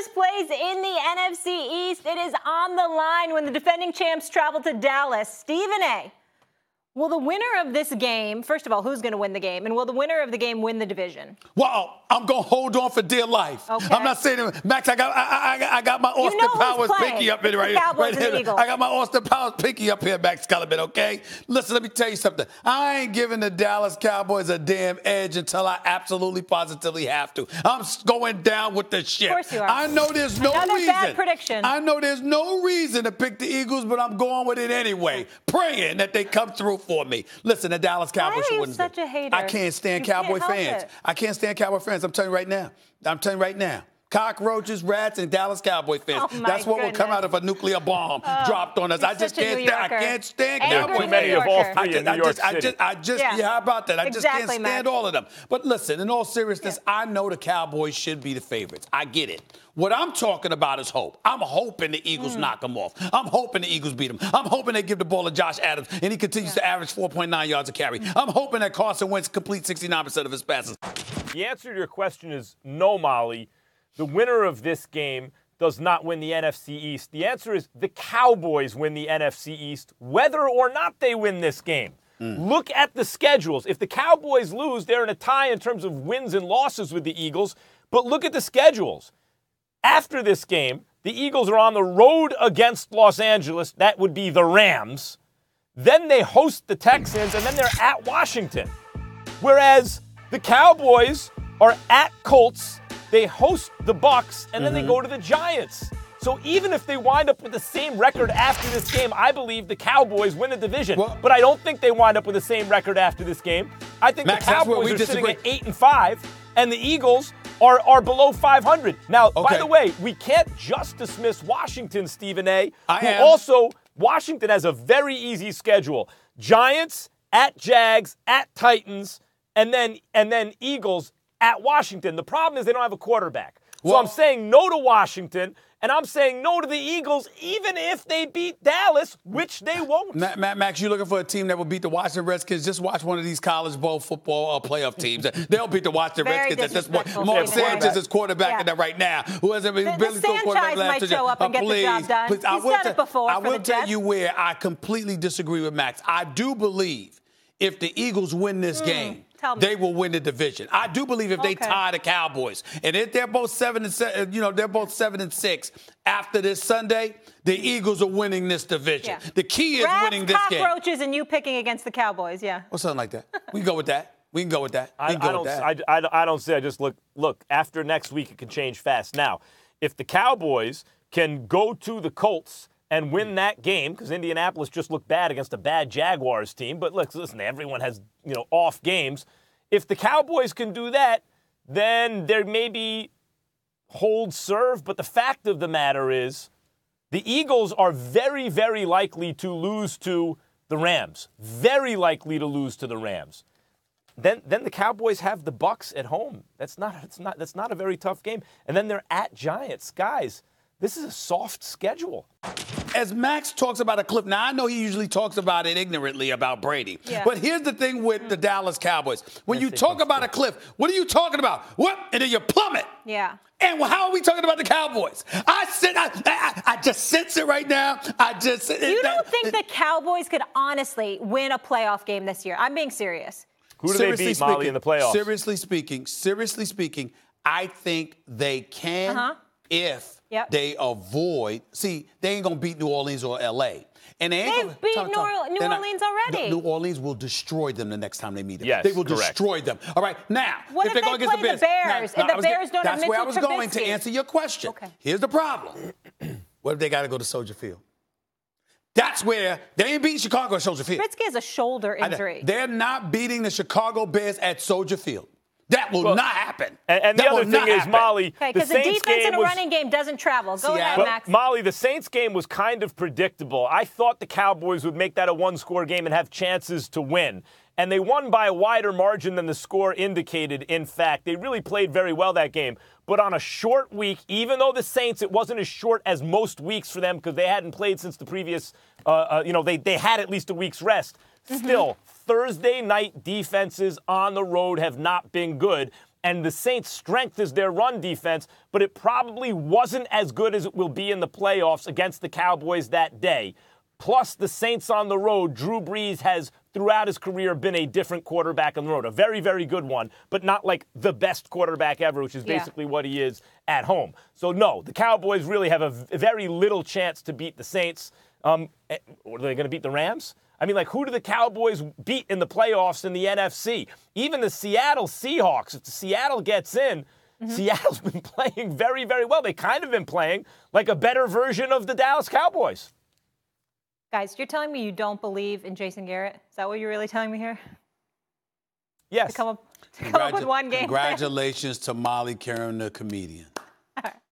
first place in the NFC East. It is on the line when the defending champs travel to Dallas. Stephen A., will the winner of this game, first of all, who's going to win the game? And will the winner of the game win the division? Well, I'm going to hold on for dear life. Okay. I'm not saying, Max, I got my Austin Powers pinky up in right here. I got my Austin Powers pinky up here, Max Kellerman, okay? Listen, let me tell you something. I ain't giving the Dallas Cowboys a damn edge until I absolutely positively have to. I'm going down with the ship. Of course you are. I know there's no Another reason. bad prediction. I know there's no reason to pick the Eagles, but I'm going with it anyway, praying that they come through for me. Listen, the Dallas Cowboys should win. Why are you such a hater? I can't stand Cowboy fans. I can't stand Cowboy fans. I'm telling you right now. Cockroaches, rats, and Dallas Cowboy fans. That's what will come out if a nuclear bomb dropped on us. I just can't stand. I can't stand Cowboy fans. Many of all three in New York City. Yeah, how about that? I just can't stand Max. all of them. But listen, in all seriousness, I know the Cowboys should be the favorites. I get it. What I'm talking about is hope. I'm hoping the Eagles knock them off. I'm hoping the Eagles beat them. I'm hoping they give the ball to Josh Adams, and he continues to average 4.9 yards a carry. I'm hoping that Carson Wentz completes 69% of his passes. The answer to your question is no, Molly. The winner of this game does not win the NFC East. The answer is the Cowboys win the NFC East, whether or not they win this game. Look at the schedules. If the Cowboys lose, they're in a tie in terms of wins and losses with the Eagles. But look at the schedules. After this game, the Eagles are on the road against Los Angeles. That would be the Rams. Then they host the Texans, and then they're at Washington. Whereas the Cowboys are at Colts, they host the Bucs, and then they go to the Giants. So even if they wind up with the same record after this game, I believe the Cowboys win the division. But I don't think they wind up with the same record after this game. I think Max, the Cowboys are sitting at 8-5, and the Eagles are below 500. Now, by the way, we can't just dismiss Washington, Stephen A. Also, Washington has a very easy schedule. Giants, at Jags, at Titans, and then Eagles at Washington. The problem is they don't have a quarterback. So I'm saying no to Washington, and I'm saying no to the Eagles, even if they beat Dallas, which they won't. Max, you're looking for a team that will beat the Washington Redskins. Just watch one of these college bowl football playoff teams. They'll beat the Washington Redskins at this point. Mark Sanchez is quarterback in there right now. Who hasn't been really good quarterback last year. Show up and get the job done. He's done it before. I will tell you where I completely disagree with Max. I do believe if the Eagles win this game, they will win the division. I do believe if they tie the Cowboys, and if they're both 7-7, they're both 7-6 after this Sunday, the Eagles are winning this division. The key is winning this game. Cockroaches and you picking against the Cowboys, Or something like that. We can go with that. I don't say. I just look. After next week, it can change fast. Now, if the Cowboys can go to the Colts and win that game, because Indianapolis just looked bad against a bad Jaguars team. But listen, everyone has, off games. If the Cowboys can do that, then there may be hold serve. But the fact of the matter is the Eagles are very, very likely to lose to the Rams. Very likely to lose to the Rams. Then the Cowboys have the Bucs at home. That's not a very tough game. And then they're at Giants. Guys, this is a soft schedule. As Max talks about a cliff, now I know he usually talks about it ignorantly about Brady. But here's the thing with the Dallas Cowboys. When you talk about a cliff, what are you talking about? What? And then you plummet. And how are we talking about the Cowboys? I just sense it right now. You don't think the Cowboys could honestly win a playoff game this year? I'm being serious. Who do they beat, Molly, in the playoffs? Seriously speaking, I think they can if they avoid. See, they ain't going to beat New Orleans or L.A. And they've beat New Orleans already. New Orleans will destroy them the next time they meet them. Yes, they will destroy them. All right, now. What if they play the Bears and the Bears don't have Mitchell Trubisky? That's where I was going to answer your question. Here's the problem. What if they got to go to Soldier Field? That's where they ain't beating Chicago at Soldier Field. Trubisky has a shoulder injury. They're not beating the Chicago Bears at Soldier Field. That will not happen. And the other thing is, Molly, because the defense in a running game doesn't travel. Go ahead, Max. Molly, the Saints game was kind of predictable. I thought the Cowboys would make that a one-score game and have chances to win. And they won by a wider margin than the score indicated, in fact. They really played very well that game. But on a short week, even though the Saints, it wasn't as short as most weeks for them because they hadn't played since the previous, they had at least a week's rest. Still, Thursday night defenses on the road have not been good. And the Saints' strength is their run defense, but it probably wasn't as good as it will be in the playoffs against the Cowboys that day. Plus, the Saints on the road, Drew Brees has, throughout his career, been a different quarterback on the road. A very, very good one, but not like the best quarterback ever, which is basically what he is at home. So, no, the Cowboys really have a very little chance to beat the Saints. Are they going to beat the Rams? I mean, like, who do the Cowboys beat in the playoffs in the NFC? Even the Seattle Seahawks, if the Seattle gets in, Seattle's been playing very, very well. They kind of been playing like a better version of the Dallas Cowboys. Guys, you're telling me you don't believe in Jason Garrett? Is that what you're really telling me here? Yes. To come up with one game. Congratulations to Molly Karen, the comedian.